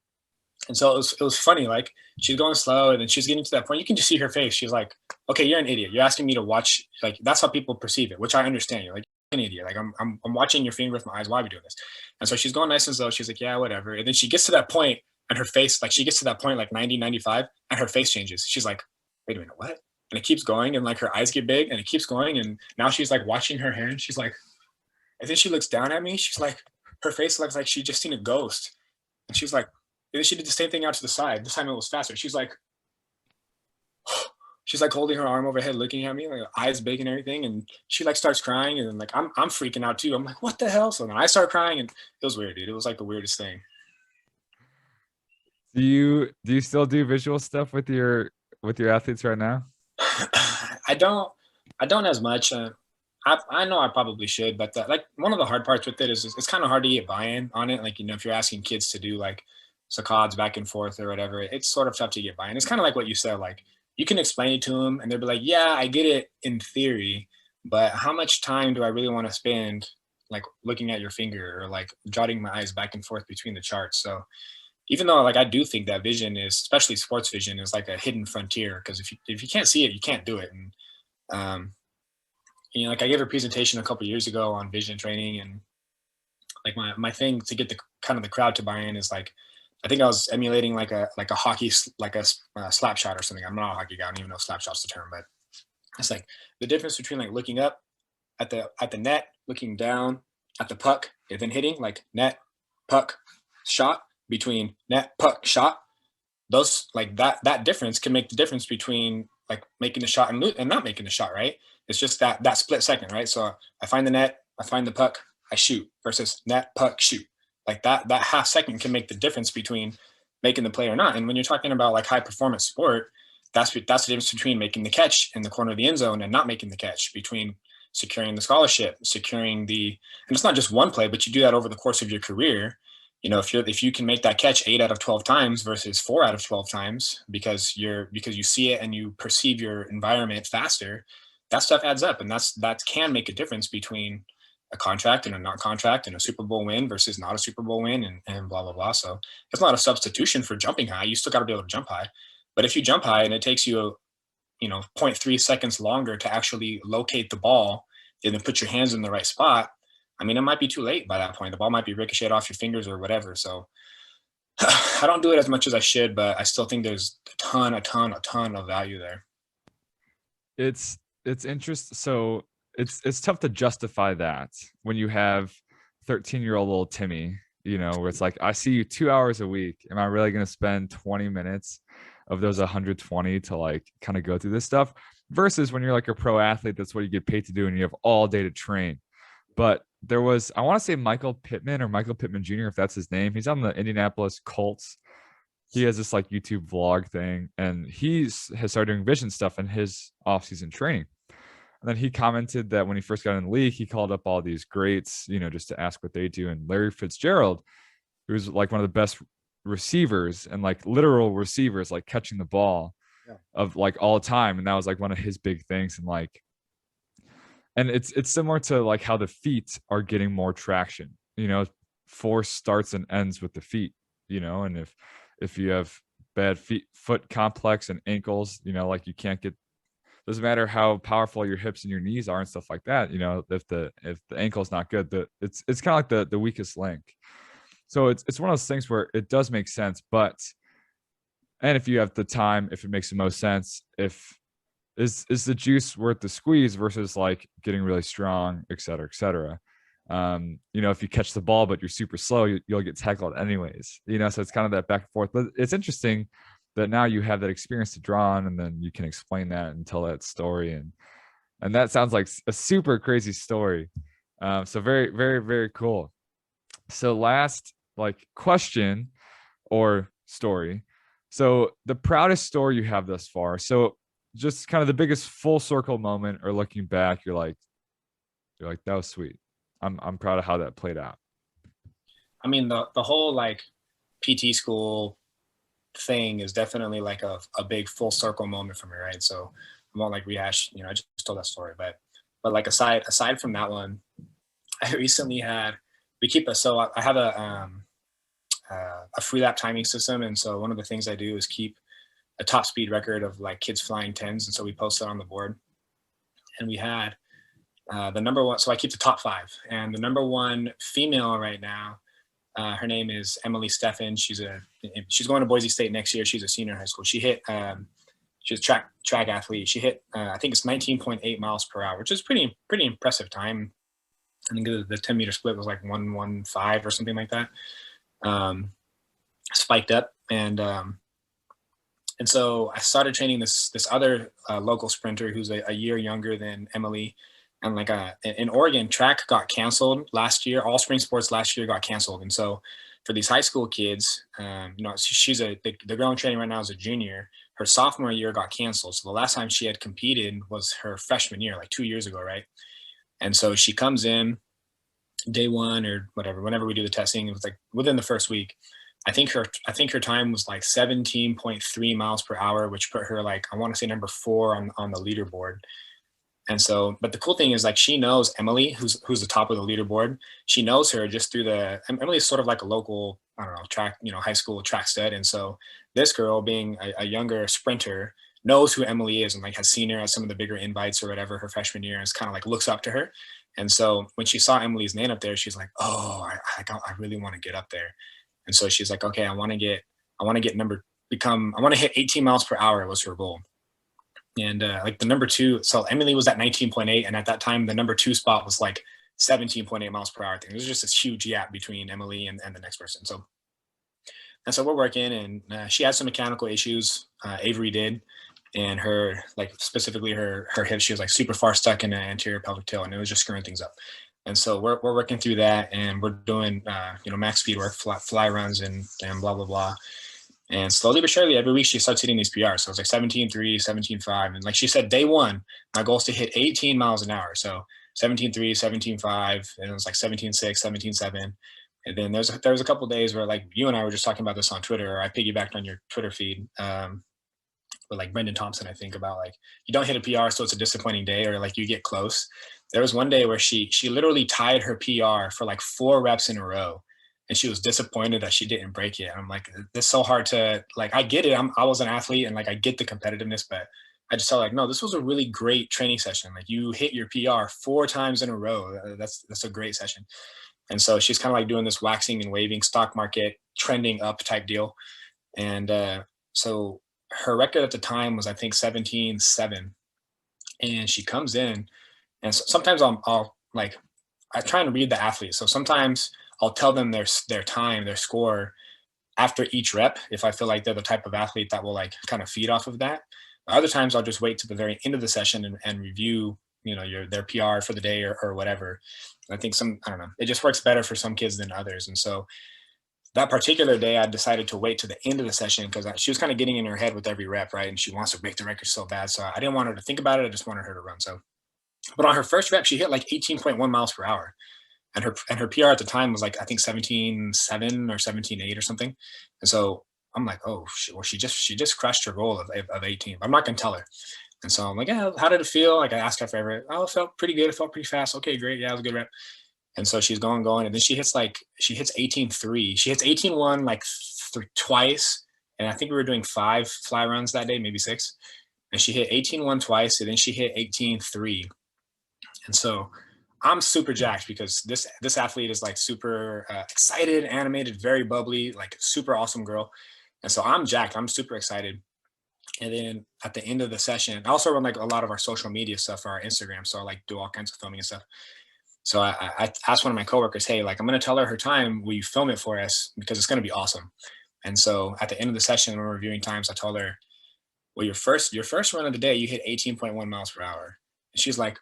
And so it was funny. Like she's going slow, and then she's getting to that point. You can just see her face. She's like, okay, you're an idiot. You're asking me to watch. Like, that's how people perceive it, which I understand. You're like an idiot. Like I'm watching your finger with my eyes. Why are we doing this? And so she's going nice and slow. She's like, yeah, whatever. And then she gets to that point, and her face, like she gets to that point, like 90, 95, and her face changes. She's like, wait a minute, what? And it keeps going, and like her eyes get big, and it keeps going. And now she's like watching her hand. She's like, and then she looks down at me. She's like, her face looks like she just seen a ghost. And she's like, and then she did the same thing out to the side. This time it was faster. She's like holding her arm overhead, looking at me, like eyes big and everything. And she like starts crying, and then like I'm freaking out too. I'm like, what the hell? So then I start crying, and it was weird, dude. It was like the weirdest thing. Do you still do visual stuff with your athletes right now? I don't as much. I know I probably should, but like one of the hard parts with it is it's kind of hard to get buy-in on it. Like, if you're asking kids to do like saccades back and forth or whatever, it's sort of tough to get buy-in. It's kind of like what you said, like you can explain it to them and they'll be like, yeah, I get it in theory, but how much time do I really want to spend like looking at your finger or like jotting my eyes back and forth between the charts? So even though like I do think that vision is, especially sports vision, is like a hidden frontier, because if you can't see it, you can't do it. And um, like I gave a presentation a couple years ago on vision training, and like my thing to get the kind of the crowd to buy in is like I think I was emulating like a hockey like a slap shot or something. I'm not a hockey guy. I don't even know if slap shot's the term, but it's like the difference between like looking up at the net, looking down at the puck, and then hitting like net, puck, shot, between net, puck, shot. Those like that difference can make the difference between like making the shot and not making the shot, right? It's just that split second, right? So I find the net, I find the puck, I shoot versus net, puck, shoot. Like that half second can make the difference between making the play or not. And when you're talking about like high performance sport, that's the difference between making the catch in the corner of the end zone and not making the catch, between securing the scholarship, securing and it's not just one play, but you do that over the course of your career. You know, if you can make that catch 8 out of 12 times versus 4 out of 12 times because you see it and you perceive your environment faster, that stuff adds up, and that can make a difference between a contract and a not contract and a Super Bowl win versus not a Super Bowl win, and blah blah blah. So it's not a substitution for jumping high. You still got to be able to jump high, but if you jump high and it takes you, you know, 0.3 seconds longer to actually locate the ball and then put your hands in the right spot, I mean, it might be too late by that point. The ball might be ricocheted off your fingers or whatever. So I don't do it as much as I should, but I still think there's a ton of value there. It's interesting. So it's tough to justify that when you have 13-year-old little Timmy, you know, where it's like, I see you 2 hours a week. Am I really going to spend 20 minutes of those 120 to like kind of go through this stuff? Versus when you're like a pro athlete, that's what you get paid to do and you have all day to train. But there was, I want to say Michael Pittman or Michael Pittman Jr., if that's his name. He's on the Indianapolis Colts. He has this like YouTube vlog thing, and has started doing vision stuff in his off-season training. And then he commented that when he first got in the league, he called up all these greats, you know, just to ask what they do. And Larry Fitzgerald, who's like one of the best receivers and like literal receivers, like catching the ball of like all time. And that was like one of his big things. And like, and it's similar to like how the feet are getting more traction, you know, force starts and ends with the feet, you know, and if you have bad foot complex and ankles, you know, like you can't get, doesn't matter how powerful your hips and your knees are and stuff like that, you know, if the ankle's not good, it's kind of like the weakest link. So it's one of those things where it does make sense, but, and if you have the time, if it makes the most sense, if is the juice worth the squeeze versus like getting really strong, et cetera, et cetera. You know, if you catch the ball, but you're super slow, you'll get tackled anyways, you know? So it's kind of that back and forth, but it's interesting that now you have that experience to draw on, and then you can explain that and tell that story. And that sounds like a super crazy story. So very, very, very cool. So last like question or story. So the proudest story you have thus far. So just kind of the biggest full circle moment, or looking back, you're like, that was sweet. I'm proud of how that played out. I mean, the whole like PT school thing is definitely like a big full circle moment for me, right? So I won't like rehash, you know, I just told that story, but like aside from that one, I recently had, I have a free lap timing system, and so one of the things I do is keep a top speed record of like kids flying 10s, and so we post it on the board, and we had the number one, so I keep the top 5, and the number one female right now, her name is Emily Steffen. She's going to Boise State next year. She's a senior in high school. She hit she's a track athlete. She hit I think it's 19.8 miles per hour, which is pretty impressive time. I think the 10-meter split was like 1:15 or something like that. Spiked up, and so I started training this other local sprinter who's a year younger than Emily. And like in Oregon, track got canceled last year. All spring sports last year got canceled, and so for these high school kids, you know, she's the girl in training right now is a junior. Her sophomore year got canceled, so the last time she had competed was her freshman year, like 2 years ago, right? And so she comes in day one or whatever, whenever we do the testing, it was like within the first week. I think her time was like 17.3 miles per hour, which put her like, I want to say number 4 on the leaderboard. And so, but the cool thing is like she knows Emily, who's the top of the leaderboard. She knows her just through Emily is sort of like a local, I don't know, track, you know, high school track stud. And so this girl, being a younger sprinter, knows who Emily is and like has seen her at some of the bigger invites or whatever her freshman year, and is kind of like looks up to her. And so when she saw Emily's name up there, she's like, oh, I really want to get up there. And so she's like, okay, I want to hit 18 miles per hour was her goal. And like the number two, so Emily was at 19.8, and at that time the number two spot was like 17.8 miles per hour thing. It was just this huge gap between Emily and the next person. So we're working, and she had some mechanical issues. Avery did, and her, like specifically her hip, she was like super far stuck in the anterior pelvic tilt, and it was just screwing things up. And so we're working through that, and we're doing max speed work, fly runs, and blah blah blah. And slowly but surely, every week she starts hitting these PRs. So it's like 17.3, 17.5. And like she said, day one, my goal is to hit 18 miles an hour. So 17.3, 17.5, and it was like 17.6, 17.7. And then there was a couple of days where like you and I were just talking about this on Twitter, or I piggybacked on your Twitter feed with like Brendan Thompson, I think, about like, you don't hit a PR, so it's a disappointing day, or like you get close. There was one day where she literally tied her PR for like 4 reps in a row. And she was disappointed that she didn't break it. And I'm like, this is so hard to, like, I get it. I was an athlete, and like, I get the competitiveness, but I just felt like, no, this was a really great training session. Like, you hit your PR 4 times in a row. That's a great session. And so she's kind of like doing this waxing and waving, stock market trending up type deal. And so her record at the time was, I think, 17.7. And she comes in, and sometimes I'll like, I try and read the athlete. So sometimes I'll tell them their time, their score after each rep, if I feel like they're the type of athlete that will like kind of feed off of that. Other times I'll just wait to the very end of the session and review, their PR for the day or whatever. I think I don't know, it just works better for some kids than others. And so that particular day, I decided to wait to the end of the session because she was kind of getting in her head with every rep, right? And she wants to break the record so bad. So I didn't want her to think about it. I just wanted her to run. But on her first rep, she hit like 18.1 miles per hour. And her PR at the time was like, I think 17.7 or 17.8 or something. And so I'm like, oh, she just crushed her goal of 18. But I'm not gonna tell her. And so I'm like, yeah, how did it feel? Like, I asked her favorite. Oh, it felt pretty good. It felt pretty fast. Okay, great. Yeah, it was a good rep. And so she's going, and then she hits 18.3. She hits 18.1 like twice. And I think we were doing 5 fly runs that day, maybe 6. And she hit 18.1 twice, and then she hit 18.3. And so I'm super jacked because this athlete is like super excited, animated, very bubbly, like super awesome girl. And so I'm jacked. I'm super excited. And then at the end of the session, I also run like a lot of our social media stuff for our Instagram. So I like do all kinds of filming and stuff. So I asked one of my coworkers, hey, like, I'm going to tell her time. Will you film it for us? Because it's going to be awesome. And so at the end of the session, when we're reviewing times, I told her, well, your first run of the day, you hit 18.1 miles per hour. And she's like,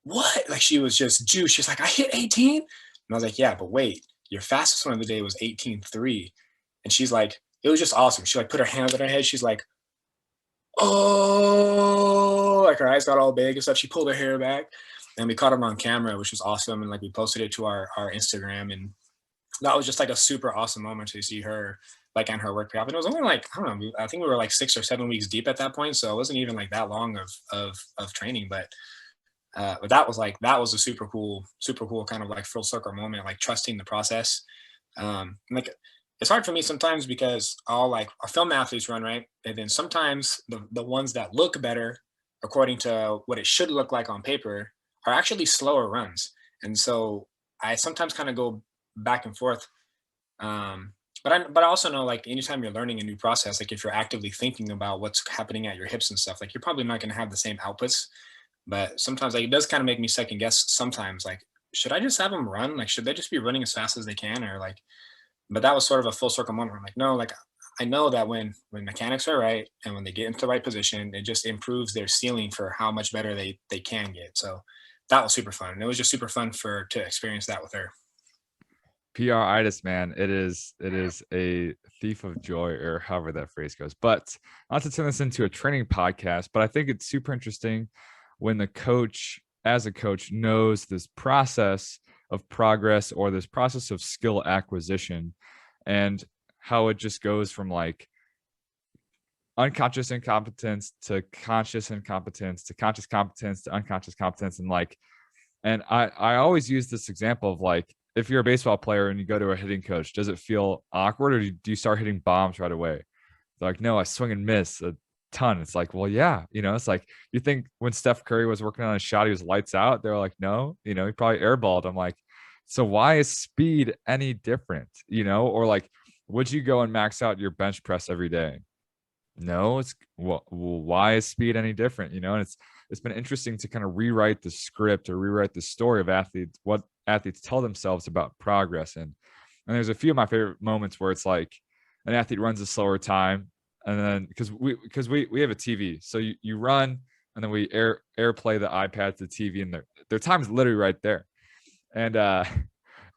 what? Like, she was just juiced. She's like, I hit 18? And I was like, yeah, but wait, your fastest one of the day was 18.3. And she's like, it was just awesome. She like put her hands on her head. She's like, oh, like her eyes got all big and stuff. She pulled her hair back, and we caught them on camera, which was awesome. And like, we posted it to our Instagram, and that was just like a super awesome moment to see her like on her work path. And it was only like, I don't know, I think we were like 6 or 7 weeks deep at that point. So it wasn't even like that long of training, but that was a super cool kind of like full circle moment, like trusting the process. Like, it's hard for me sometimes because I'll film athletes run, right? And then sometimes the ones that look better according to what it should look like on paper are actually slower runs. And so I sometimes kind of go back and forth. But I also know, like, anytime you're learning a new process, like if you're actively thinking about what's happening at your hips and stuff, like you're probably not going to have the same outputs. But sometimes, like, it does kind of make me second guess sometimes, like, should I just have them run? Like, should they just be running as fast as they can? Or like, but that was sort of a full circle moment where I'm like, no, like, I know that when mechanics are right and when they get into the right position, it just improves their ceiling for how much better they can get. So that was super fun. And it was just super fun to experience that with her. PR-itis, man. It is a thief of joy, or however that phrase goes. But not to turn this into a training podcast, but I think it's super interesting when the coach, as a coach, knows this process of progress or this process of skill acquisition, and how it just goes from like unconscious incompetence to conscious incompetence to conscious competence to unconscious competence. And I always use this example of, like, if you're a baseball player and you go to a hitting coach, does it feel awkward, or do you start hitting bombs right away? They're like, no, I swing and miss a ton. It's like, well, yeah, it's like, you think when Steph Curry was working on a shot, he was lights out. They're like, no, he probably airballed. I'm like, so why is speed any different? Or like, would you go and max out your bench press every day? No. It's well, why is speed any different? And it's been interesting to kind of rewrite the script or rewrite the story of athletes, what athletes tell themselves about progress. And there's a few of my favorite moments where it's like an athlete runs a slower time, and then because we have a TV, so you run, and then we airplay the iPad to the TV, and their time is literally right there, and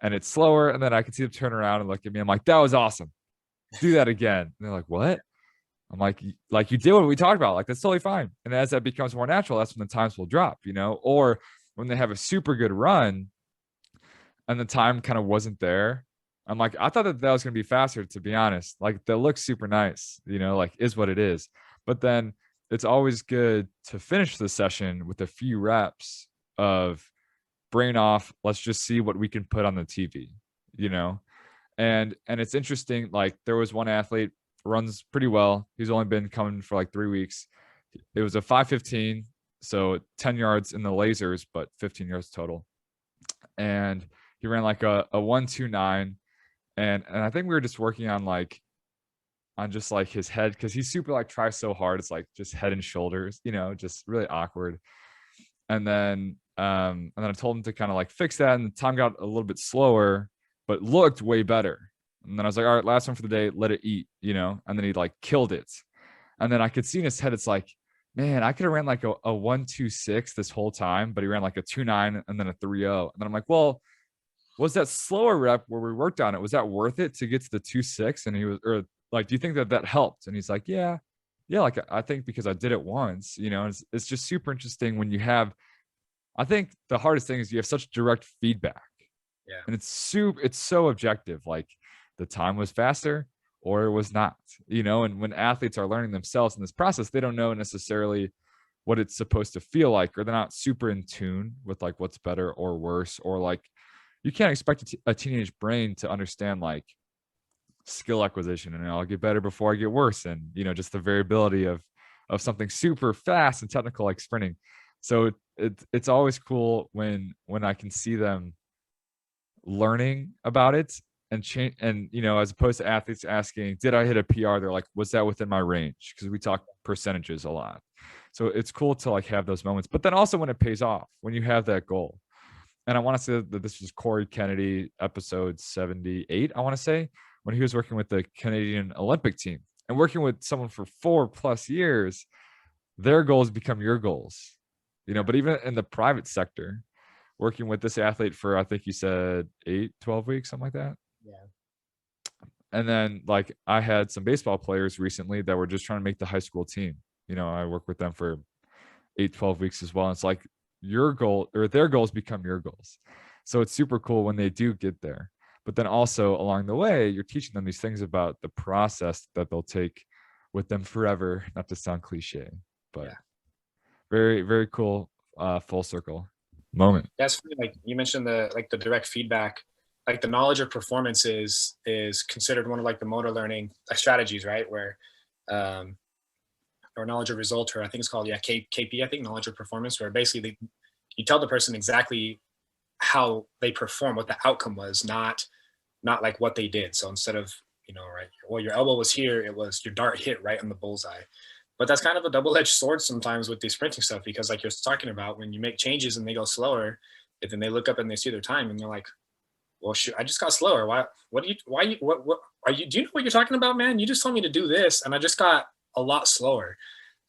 it's slower, and then I can see them turn around and look at me. I'm like, that was awesome. Do that again. And they're like, what? I'm like you did what we talked about. Like, that's totally fine. And as that becomes more natural, that's when the times will drop, or when they have a super good run and the time kind of wasn't there. I'm like, I thought that was going to be faster, to be honest. Like, that looks super nice, like, is what it is. But then it's always good to finish the session with a few reps of brain off. Let's just see what we can put on the TV, and it's interesting. Like, there was one athlete runs pretty well. He's only been coming for like 3 weeks. It was a 5:15, so 10 yards in the lasers, but 15 yards total. And he ran like a 1:29. And I think we were just working on just like his head, because he's super like tries so hard. It's like just head and shoulders, just really awkward. And then I told him to kind of like fix that, and the time got a little bit slower, but looked way better. And then I was like, all right, last one for the day, let it eat, and then he like killed it. And then I could see in his head, it's like, man, I could have ran like a 1:26 this whole time, but he ran like a 2:9 and then a 3:0. And then I'm like, well, was that slower rep where we worked on it, was that worth it to get to the 2:6? And he was, or like, do you think that helped? And he's like, yeah, like, I think because I did it once, it's just super interesting when you have, I think the hardest thing is you have such direct feedback. Yeah. And it's so objective. Like, the time was faster or it was not, and when athletes are learning themselves in this process, they don't know necessarily what it's supposed to feel like, or they're not super in tune with like what's better or worse, or like, you can't expect a teenage brain to understand like skill acquisition and I'll get better before I get worse, and just the variability of something super fast and technical like sprinting. So it's always cool when I can see them learning about it and change, and as opposed to athletes asking, did I hit a PR, they're like, was that within my range? Because we talk percentages a lot. So it's cool to like have those moments, but then also when it pays off, when you have that goal. And I want to say that this was Corey Kennedy, episode 78, I want to say, when he was working with the Canadian Olympic team and working with someone for 4+ years, their goals become your goals, but even in the private sector, working with this athlete for, I think you said 12 weeks, something like that. Yeah. And then like I had some baseball players recently that were just trying to make the high school team. I work with them for 12 weeks as well. And it's like, your goal or their goals become your goals. So it's super cool when they do get there. But then also along the way, you're teaching them these things about the process that they'll take with them forever, not to sound cliche, but yeah. Very, very cool full circle moment. That's funny. Like you mentioned the direct feedback, like the knowledge of performance is considered one of like the motor learning strategies, right? Where or knowledge of result, or I think it's called, KP, I think, knowledge of performance, where basically you tell the person exactly how they perform, what the outcome was, not like what they did. So instead of, right, well, your elbow was here, it was your dart hit right on the bullseye. But that's kind of a double-edged sword sometimes with the sprinting stuff, because like you're talking about, when you make changes and they go slower, and then they look up and they see their time and they're like, well, shoot, I just got slower. What are you, do you know what you're talking about, man? You just told me to do this and I just got a lot slower.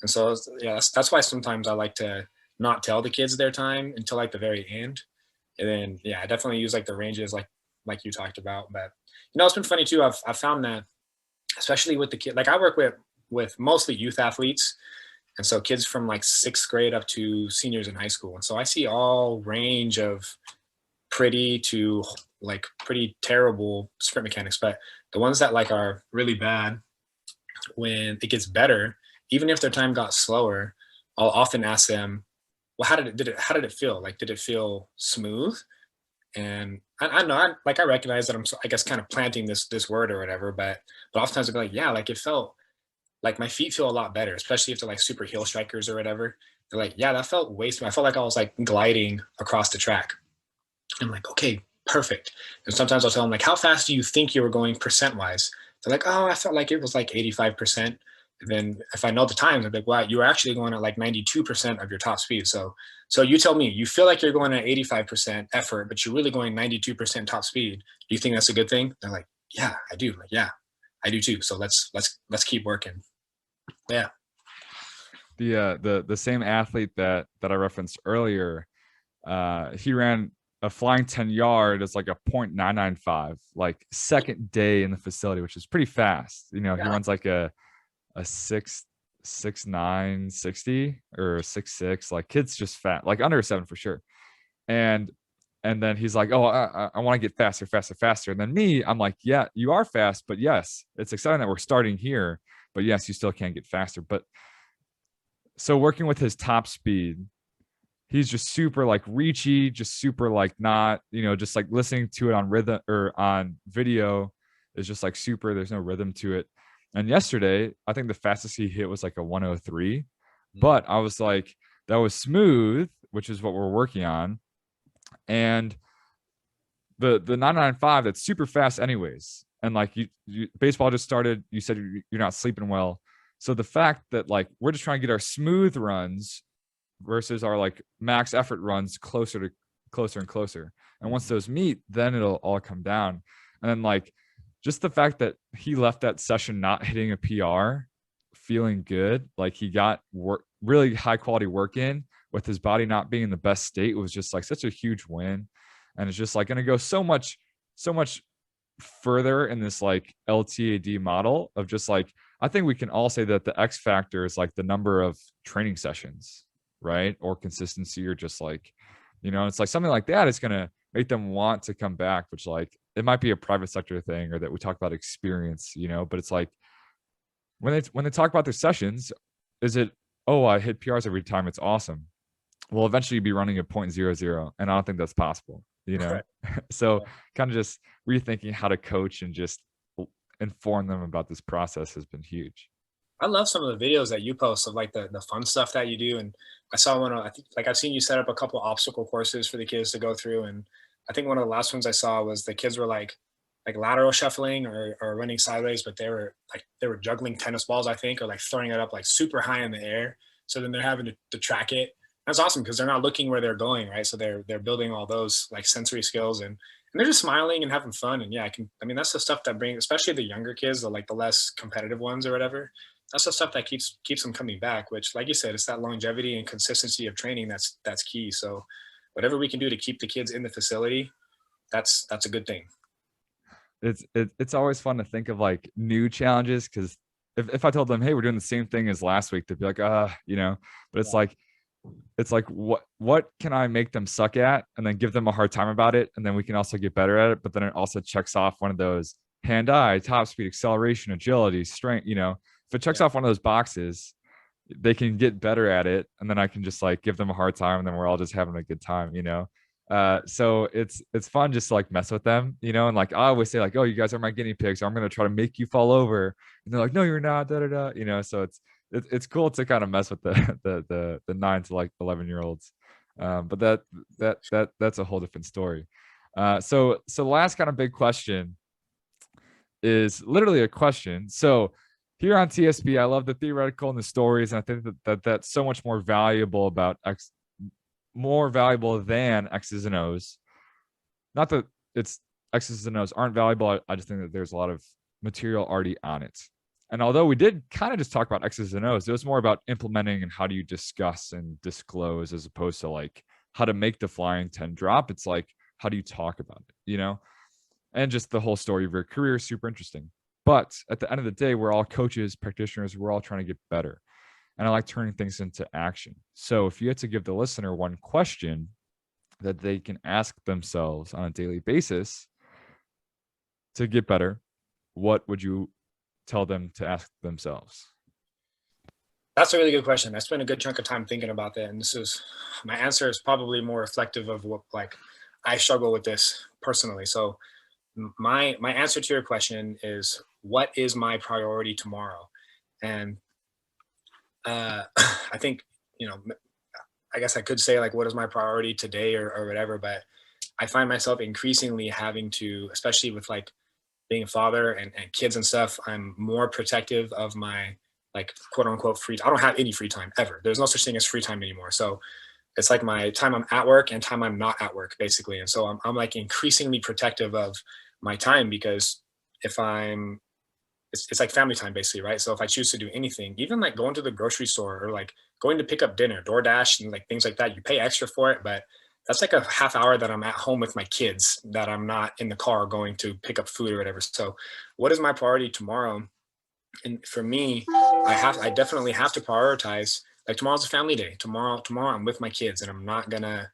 And so, yeah, that's why sometimes I like to not tell the kids their time until like the very end. And then, yeah, I definitely use like the ranges like you talked about. But, it's been funny too. I've found that, especially with the kid, like I work with mostly youth athletes. And so kids from like 6th grade up to seniors in high school. And so I see all range of pretty to like pretty terrible sprint mechanics, but the ones that like are really bad, when it gets better, even if their time got slower, I'll often ask them, well, how did it feel? Like, did it feel smooth? And I know, I recognize that I'm, I guess, kind of planting this word or whatever, but oftentimes I'll be like, yeah, like it felt like my feet feel a lot better, especially if they're like super heel strikers or whatever. They're like, yeah, that felt way smooth. I felt like I was like gliding across the track. I'm like, okay, perfect. And sometimes I'll tell them like, how fast do you think you were going percent wise? They're like, oh, I felt like it was like 85%. And then if I know the times, I'm like, wow, you were actually going at like 92% of your top speed. So you tell me, you feel like you're going at 85% effort, but you're really going 92% top speed. Do you think that's a good thing? They're like, yeah, I do. I'm like, yeah, I do too. So let's keep working. Yeah. The same athlete that I referenced earlier, he ran a flying 10-yard as like a 0.995, like second day in the facility, which is pretty fast. You know, he Yeah. runs like a 6'9", 60 or 6'6", like kid's just fat, like under a 7 for sure. And then he's like, oh, I want to get faster, faster, faster. And then me, I'm like, yeah, you are fast, but yes, it's exciting that we're starting here, but yes, you still can't get faster. But so working with his top speed, he's just super like reachy, just super like not, you know, just like listening to it on rhythm or on video is just like super, there's no rhythm to it. And yesterday, I think the fastest he hit was like a 103, but I was like, that was smooth, which is what we're working on. And the 995, that's super fast anyways. And like you baseball just started, you said you're not sleeping well. So the fact that like we're just trying to get our smooth runs versus our like max effort runs closer and closer. And once those meet, then it'll all come down. And then like just the fact that he left that session not hitting a PR, feeling good, like he got really high quality work in with his body not being in the best state was just like such a huge win. And it's just like going to go so much further in this like LTAD model of just like, I think we can all say that the X factor is like the number of training sessions, right? Or consistency, or just like, you know, it's like something like that is going to make them want to come back, which like it might be a private sector thing, or that we talk about experience, you know, but it's like when they talk about their sessions, is it, oh, I hit PRs every time, it's awesome. Well, eventually you'd be running a 0.00, and I don't think that's possible, you know? Right. So kind of just rethinking how to coach and just inform them about this process has been huge. I love some of the videos that you post of like the fun stuff that you do. And I saw one, I think like I've seen you set up a couple obstacle courses for the kids to go through. And I think one of the last ones I saw was the kids were like lateral shuffling or running sideways, but they were juggling tennis balls, I think, or like throwing it up like super high in the air. So then they're having to track it. That's awesome because they're not looking where they're going, right? So they're building all those like sensory skills, and they're just smiling and having fun. And yeah, I mean, that's the stuff that brings, especially the younger kids, the like the less competitive ones or whatever. That's the stuff that keeps them coming back. Which, like you said, it's that longevity and consistency of training that's key. So, whatever we can do to keep the kids in the facility, that's a good thing. It's always fun to think of like new challenges, because if I told them, hey, we're doing the same thing as last week, they'd be like, you know. But it's like what can I make them suck at, and then give them a hard time about it, and then we can also get better at it. But then it also checks off one of those hand-eye, top speed, acceleration, agility, strength, you know. If it checks off one of those boxes, they can get better at it, and then I can just like give them a hard time, and then we're all just having a good time, you know. So it's fun just to like mess with them, you know. And like I always say, like, oh, you guys are my guinea pigs, so I'm gonna try to make you fall over, and they're like, no, you're not, da da da, you know. So it's cool to kind of mess with the 9 to like 11-year-olds. But that's a whole different story. So the last kind of big question is literally a question. So here on TSP, I love the theoretical and the stories, and I think that's so much more valuable more valuable than X's and O's. Not that it's X's and O's aren't valuable. I just think that there's a lot of material already on it. And although we did kind of just talk about X's and O's, it was more about implementing and how do you discuss and disclose, as opposed to like how to make the flying 10 drop. It's like, how do you talk about it, you know? And just the whole story of your career is super interesting. But at the end of the day, we're all coaches, practitioners, we're all trying to get better. And I like turning things into action. So if you had to give the listener one question that they can ask themselves on a daily basis to get better, what would you tell them to ask themselves? That's a really good question. I spent a good chunk of time thinking about that. And my answer is probably more reflective of what like I struggle with this personally. So my answer to your question is, what is my priority tomorrow? And I think, you know, I guess I could say like, what is my priority today or whatever, but I find myself increasingly having to, especially with like being a father and kids and stuff, I'm more protective of my like quote unquote free. I don't have any free time ever. There's no such thing as free time anymore. So it's like my time I'm at work and time I'm not at work, basically. And so I'm like increasingly protective of my time because if I'm it's like family time basically, right? So if I choose to do anything, even like going to the grocery store or like going to pick up dinner, DoorDash and like things like that, you pay extra for it, but that's like a half hour that I'm at home with my kids that I'm not in the car going to pick up food or whatever. So what is my priority tomorrow? And for me, I definitely have to prioritize like tomorrow's a family day. Tomorrow I'm with my kids and I'm not gonna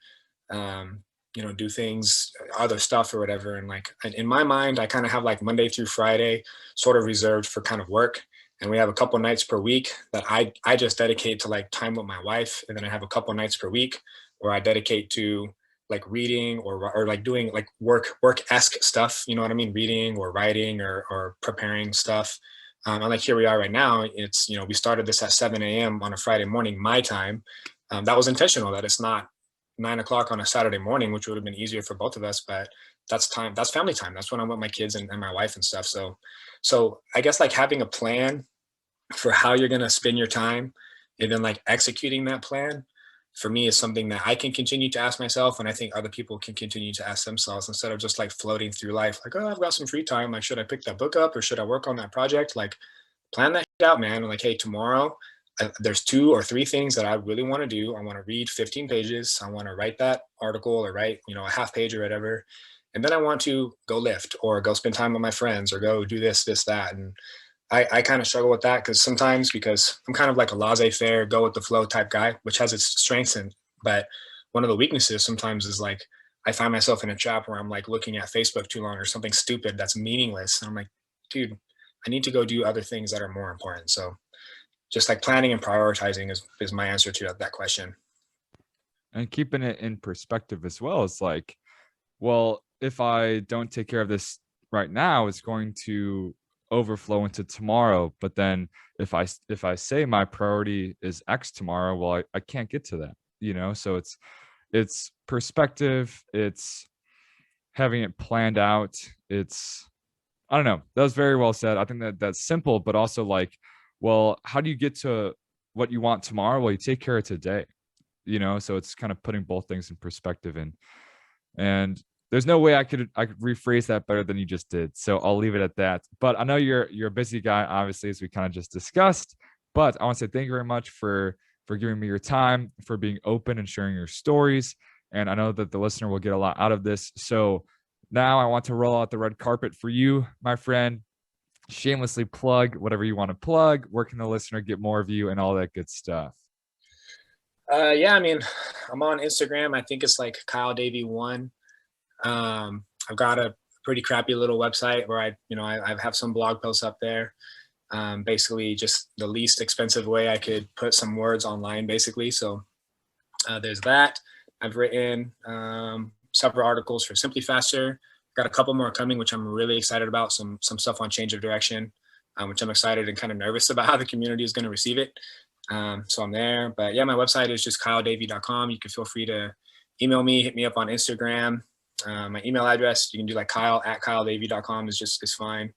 um, do things, other stuff or whatever. And like in my mind, I kind of have like Monday through Friday sort of reserved for kind of work. And we have a couple nights per week that I just dedicate to like time with my wife. And then I have a couple nights per week where I dedicate to like reading or like doing like work-esque stuff, you know what I mean? Reading or writing or preparing stuff. And like here we are right now, it's, we started this at 7 a.m. on a Friday morning, my time. That was intentional, that it's not 9 o'clock on a Saturday morning, which would have been easier for both of us. But that's time, that's family time. That's when I'm with my kids and my wife and stuff. So I guess like having a plan for how you're going to spend your time and then like executing that plan for me is something that I can continue to ask myself. And I think other people can continue to ask themselves instead of just like floating through life. Like, oh, I've got some free time. Like, should I pick that book up or should I work on that project? Like plan that shit out, man. Like, hey, tomorrow there's 2 or 3 things that I really want to do. I want to read 15 pages. I want to write that article or write, a half page or whatever. And then I want to go lift or go spend time with my friends or go do this, that. And I kind of struggle with that because I'm kind of like a laissez-faire, go with the flow type guy, which has its strengths but one of the weaknesses sometimes is like I find myself in a trap where I'm like looking at Facebook too long or something stupid that's meaningless. And I'm like, dude, I need to go do other things that are more important. So just like planning and prioritizing is my answer to that question. And keeping it in perspective as well. It's like, well, if I don't take care of this right now, it's going to overflow into tomorrow. But then if I say my priority is X tomorrow, well, I can't get to that. So it's perspective, it's having it planned out. I don't know. That was very well said. I think that's simple, but also like, well, how do you get to what you want tomorrow? Well, you take care of today. So it's kind of putting both things in perspective. And there's no way I could rephrase that better than you just did. So I'll leave it at that. But I know you're a busy guy, obviously, as we kind of just discussed. But I want to say thank you very much for giving me your time, for being open and sharing your stories. And I know that the listener will get a lot out of this. So now I want to roll out the red carpet for you, my friend. Shamelessly plug whatever you want to plug. Where can the listener get more of you and all that good stuff? Yeah, I mean, I'm on Instagram. I think it's like Kyle Davey 1. I've got a pretty crappy little website where I have some blog posts up there. Basically just the least expensive way I could put some words online, basically. So there's that. I've written several articles for Simply Faster. Got a couple more coming, which I'm really excited about. Some stuff on change of direction, which I'm excited and kind of nervous about how the community is going to receive it. So I'm there. But yeah, my website is just kyledavey.com. You can feel free to email me, hit me up on Instagram. My email address, you can do like kyle@kyledavey.com is fine.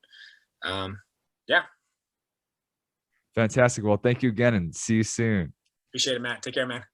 Yeah. Fantastic. Well, thank you again and see you soon. Appreciate it, Matt. Take care, man.